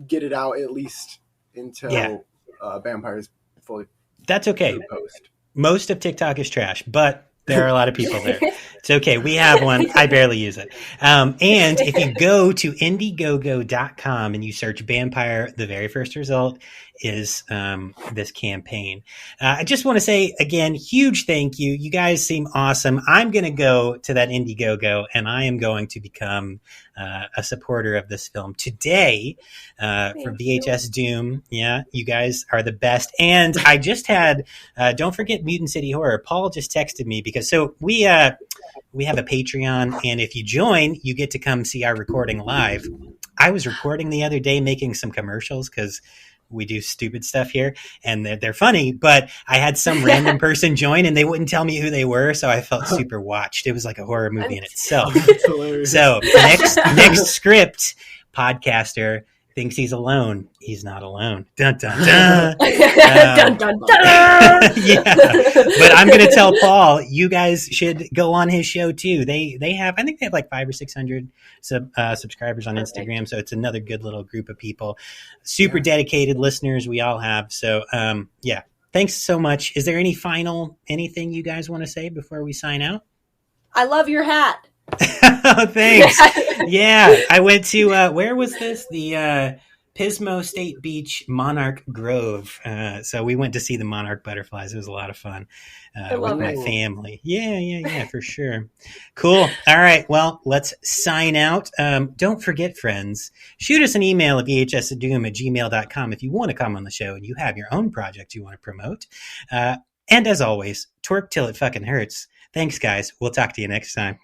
get it out at least until Bampire's fully. That's okay. Post. Most of TikTok is trash, but there are a lot of people there. It's okay. We have one. I barely use it. And if you go to Indiegogo.com and you search Bampire, the very first result is this campaign. I just want to say, again, huge thank you. You guys seem awesome. I'm going to go to that Indiegogo, and I am going to become a supporter of this film today for VHS Doom. Yeah, you guys are the best. And I just had, don't forget Mutant City Horror. Paul just texted me because we have a Patreon, and if you join, you get to come see our recording live. I was recording the other day making some commercials because we do stupid stuff here, and they're funny, but I had some random person join and they wouldn't tell me who they were, so I felt super watched. It was like a horror movie in itself. So next script, podcaster thinks he's alone. He's not alone. Dun, dun, dun. Dun, dun, dun. Yeah. But I'm going to tell Paul, you guys should go on his show too. They have, I think they have like 500 or 600 subscribers on Instagram. So it's another good little group of people, super dedicated listeners we all have. So, yeah, thanks so much. Is there anything you guys want to say before we sign out? I love your hat. Oh, thanks. Yeah, I went to where was this? The Pismo State Beach Monarch Grove. So we went to see the monarch butterflies. It was a lot of fun with my family. Yeah, for sure. Cool. All right. Well, let's sign out. Don't forget, friends, shoot us an email at vhsdoom@gmail.com if you want to come on the show and you have your own project you want to promote. And as always, twerk till it fucking hurts. Thanks, guys. We'll talk to you next time.